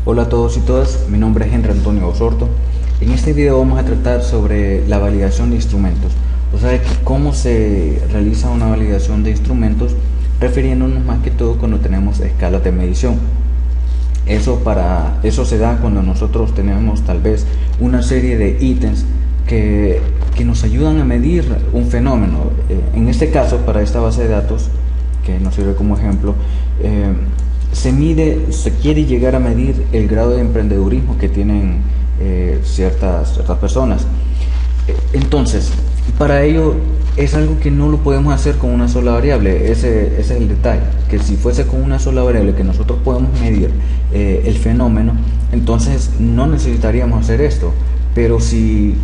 Hola a todos y todas, mi nombre es Henry Antonio Osorto. En este video vamos a tratar sobre la validación de instrumentos, o sea, cómo se realiza una validación de instrumentos, refiriéndonos más que todo cuando tenemos escalas de medición. Eso se da cuando nosotros tenemos tal vez una serie de ítems que nos ayudan a medir un fenómeno. En este caso, para esta base de datos, que nos sirve como ejemplo, se quiere llegar a medir el grado de emprendedurismo que tienen ciertas personas. Entonces, para ello es algo que no lo podemos hacer con una sola variable. Ese es el detalle, que si fuese con una sola variable que nosotros podemos medir el fenómeno, entonces no necesitaríamos hacer esto. Pero si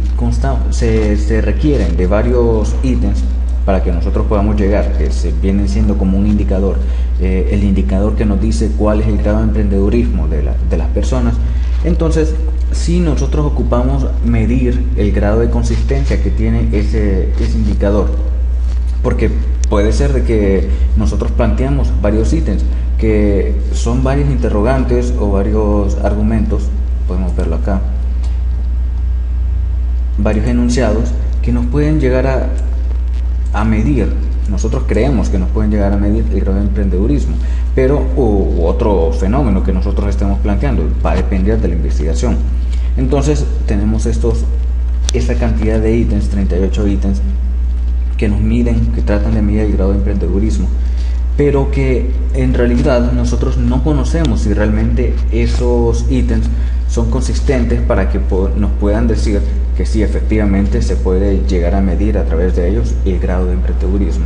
se requieren de varios ítems para que nosotros podamos llegar, que se vienen siendo como un indicador, el indicador que nos dice cuál es el grado de emprendedurismo de las personas, entonces si nosotros ocupamos medir el grado de consistencia que tiene ese indicador, porque puede ser de que nosotros planteamos varios ítems que son varios interrogantes o varios argumentos, podemos verlo acá, varios enunciados que nos pueden llegar a medir. Nosotros creemos que nos pueden llegar a medir el grado de emprendedurismo, pero u otro fenómeno que nosotros estemos planteando va a depender de la investigación. Entonces tenemos esta cantidad de ítems, 38 ítems, que nos miden, que tratan de medir el grado de emprendedurismo, pero que en realidad nosotros no conocemos si realmente esos ítems son consistentes para que nos puedan decir que sí, efectivamente se puede llegar a medir a través de ellos el grado de emprendedurismo.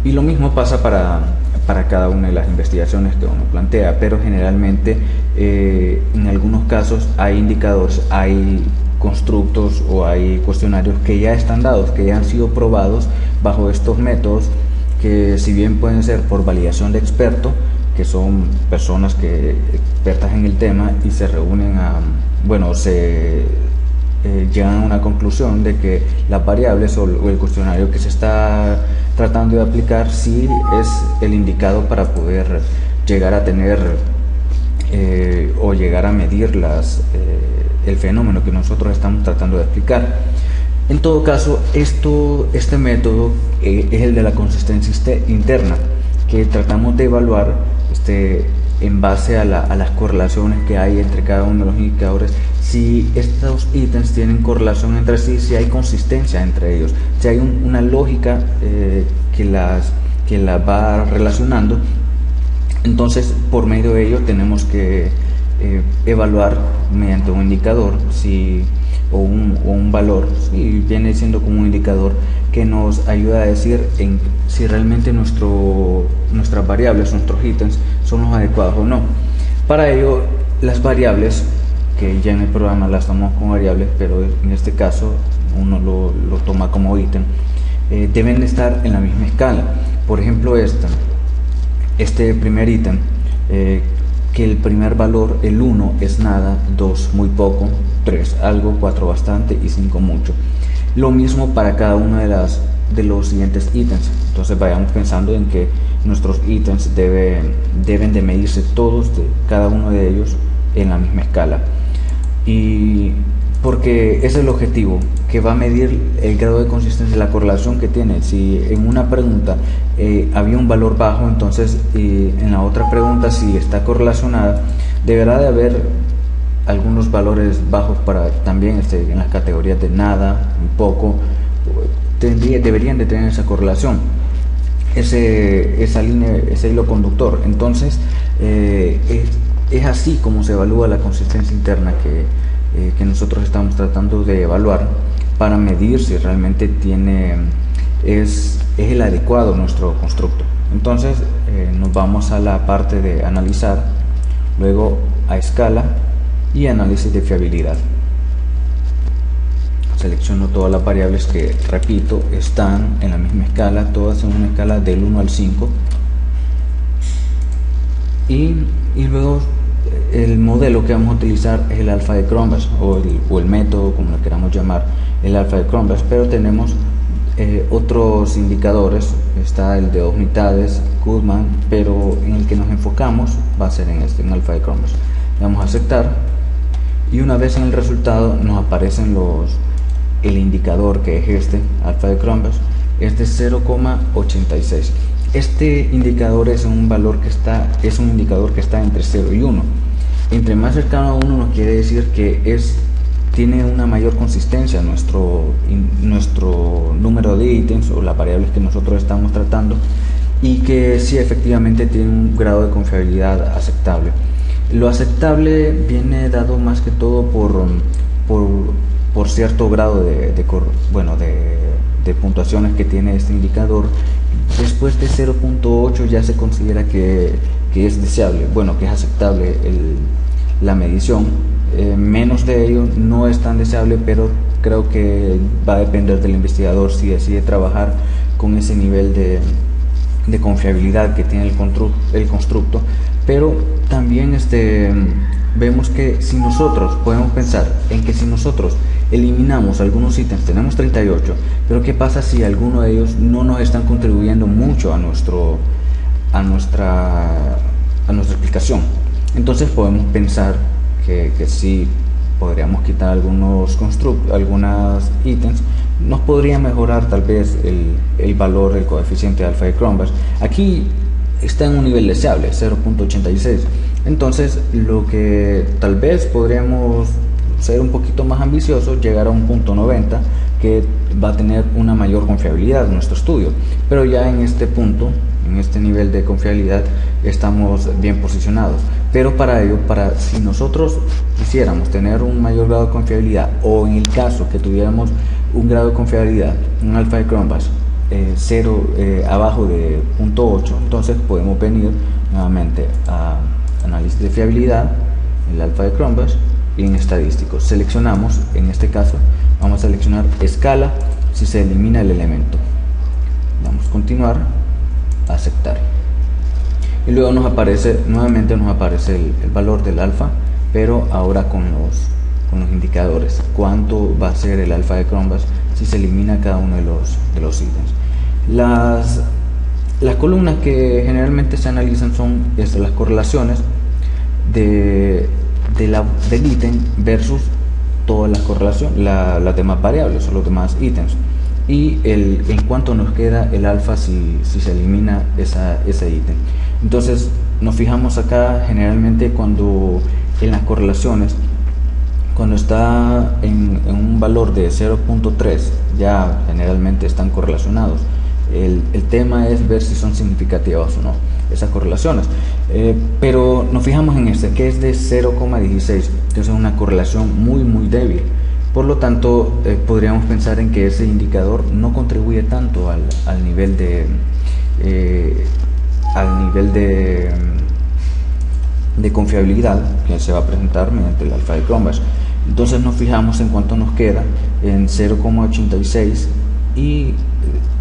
Y lo mismo pasa para cada una de las investigaciones que uno plantea, pero generalmente en algunos casos hay indicadores, hay constructos o hay cuestionarios que ya están dados, que ya han sido probados bajo estos métodos, que si bien pueden ser por validación de experto, que son personas expertas en el tema y se reúnen llegan a una conclusión de que las variables o el cuestionario que se está tratando de aplicar sí es el indicado para poder llegar a tener o llegar a medir el fenómeno que nosotros estamos tratando de explicar. En todo caso, este método es el de la consistencia interna, que tratamos de evaluar en base a las correlaciones que hay entre cada uno de los indicadores, si estos ítems tienen correlación entre sí, si hay consistencia entre ellos, si hay una lógica que las va relacionando. Entonces, por medio de ello tenemos que evaluar mediante un indicador o un valor, si viene siendo como un indicador que nos ayuda a decir si realmente nuestras variables, nuestros ítems son los adecuados o no. Para ello, las variables, que ya en el programa las tomamos como variables, pero en este caso uno lo toma como ítem, deben estar en la misma escala. Por ejemplo, este primer ítem, que el primer valor, el 1, es nada, 2 muy poco, 3 algo, 4 bastante y 5 mucho. Lo mismo para cada uno de los siguientes ítems. Entonces vayamos pensando en que nuestros ítems deben de medirse todos, cada uno de ellos, en la misma escala. Y porque ese es el objetivo, que va a medir el grado de consistencia, la correlación que tiene. Si en una pregunta había un valor bajo, entonces en la otra pregunta, si está correlacionada, deberá de haber algunos valores bajos para también en las categorías de nada, un poco, deberían de tener esa correlación, esa línea, ese hilo conductor. Entonces es así como se evalúa la consistencia interna que nosotros estamos tratando de evaluar, para medir si realmente es el adecuado nuestro constructo. Entonces nos vamos a la parte de analizar, luego a escala y análisis de fiabilidad. Selecciono todas las variables que, repito, están en la misma escala, todas en una escala del 1 al 5, y luego el modelo que vamos a utilizar es el alfa de Cronbach, o el método, como lo queramos llamar, el alfa de Cronbach, pero tenemos otros indicadores. Está el de 2 mitades, Goodman, pero en el que nos enfocamos va a ser en alfa de Cronbach. damos a aceptar, y una vez en el resultado nos aparecen el indicador, que es este alfa de Cronbach, es de 0,86. Este indicador es un indicador que está entre 0 y 1. Entre más cercano a 1 nos quiere decir que tiene una mayor consistencia nuestro número de ítems o las variables que nosotros estamos tratando, y que sí, efectivamente tiene un grado de confiabilidad aceptable. Lo aceptable viene dado más que todo por cierto grado de puntuaciones que tiene este indicador. Después de 0.8 ya se considera que es deseable, que es aceptable la medición. Menos de ello no es tan deseable, pero creo que va a depender del investigador si decide trabajar con ese nivel de confiabilidad que tiene el constructo. Pero también vemos que si nosotros podemos pensar en que si nosotros eliminamos algunos ítems, tenemos 38, pero ¿qué pasa si alguno de ellos no nos están contribuyendo mucho a nuestra explicación? Entonces podemos pensar que sí podríamos quitar algunos ítems, nos podría mejorar tal vez el valor del coeficiente alfa de Cronbach. Aquí está en un nivel deseable, 0.86. Entonces lo que tal vez podríamos ser un poquito más ambiciosos, llegar a un punto 90, que va a tener una mayor confiabilidad en nuestro estudio. Pero ya en este punto, en este nivel de confiabilidad, estamos bien posicionados. Pero para ello, si nosotros quisiéramos tener un mayor grado de confiabilidad, o en el caso que tuviéramos un grado de confiabilidad, un alfa de Cronbach abajo de 0.8, entonces podemos venir nuevamente a análisis de fiabilidad, el alfa de Cronbach, y en estadísticos seleccionamos, en este caso vamos a seleccionar escala si se elimina el elemento, damos continuar, aceptar, y luego nuevamente nos aparece el valor del alfa, pero ahora con los indicadores, cuánto va a ser el alfa de Cronbach si se elimina cada uno de los ítems. Las columnas que generalmente se analizan son las correlaciones del ítem versus todas las correlaciones, las demás variables o los demás ítems, y en cuánto nos queda el alfa si se elimina ese ítem. Entonces nos fijamos acá generalmente cuando en las correlaciones, cuando está en un valor de 0.3, ya generalmente están correlacionados. El tema es ver si son significativas o no esas correlaciones, pero nos fijamos en que es de 0,16, entonces es una correlación muy débil. Por lo tanto, podríamos pensar en que ese indicador no contribuye tanto al nivel de confiabilidad que se va a presentar mediante el alfa de Cronbach. Entonces nos fijamos en cuánto nos queda, en 0,86, y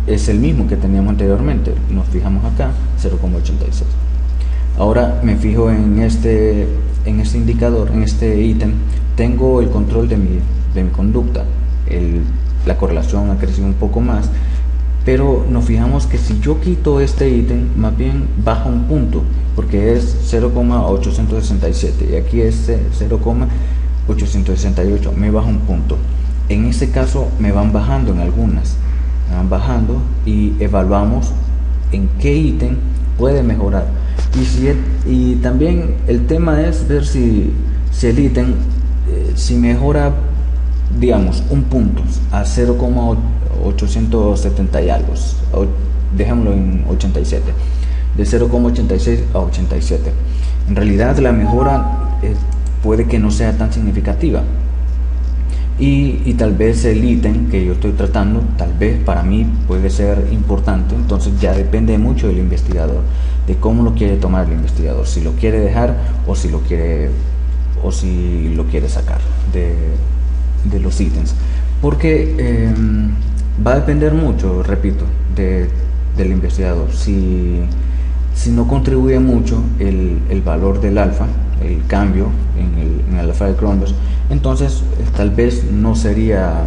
es el mismo que teníamos anteriormente. Nos fijamos acá, 0,86. Ahora me fijo en este indicador, en este ítem, tengo el control de mi conducta. La correlación ha crecido un poco más, pero nos fijamos que si yo quito este ítem, más bien baja un punto, porque es 0,867 y aquí es 0,868, me baja un punto. En este caso me van bajando en algunas, me van bajando, y evaluamos en qué ítem puede mejorar. Y también el tema es ver si el ítem si mejora, digamos, un punto a 0,870 y algo, dejémoslo en 87, de 0,86 a 87. En realidad la mejora puede que no sea tan significativa, y tal vez el ítem que yo estoy tratando, tal vez para mí puede ser importante. Entonces ya depende mucho del investigador, de cómo lo quiere tomar el investigador, si lo quiere dejar o si lo quiere sacar de los ítems, porque va a depender mucho, repito, del investigador. Si no contribuye mucho el valor del alfa, el cambio en el alfa de Cronbach, entonces tal vez no sería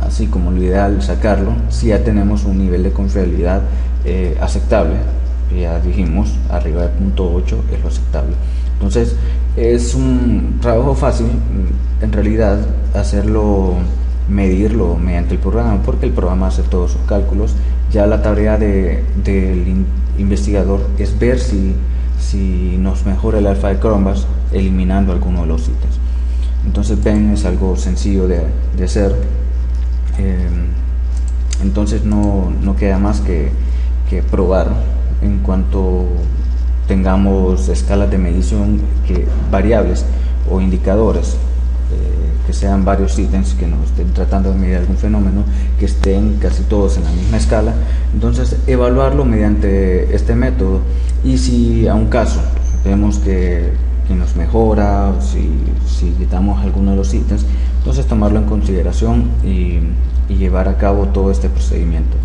así como lo ideal sacarlo, si ya tenemos un nivel de confiabilidad aceptable. Ya dijimos, arriba de 0.8 es lo aceptable. Entonces es un trabajo fácil en realidad hacerlo, medirlo mediante el programa, porque el programa hace todos sus cálculos. Ya la tarea del investigador es ver si nos mejora el alfa de Cronbach's eliminando alguno de los ítems. Entonces ven, es algo sencillo de hacer. Entonces no queda más que probar en cuanto tengamos escalas de medición variables o indicadores que sean varios ítems que nos estén tratando de medir algún fenómeno, que estén casi todos en la misma escala. Entonces evaluarlo mediante este método, y si a un caso vemos que nos mejora, si quitamos alguno de los ítems, entonces tomarlo en consideración y llevar a cabo todo este procedimiento.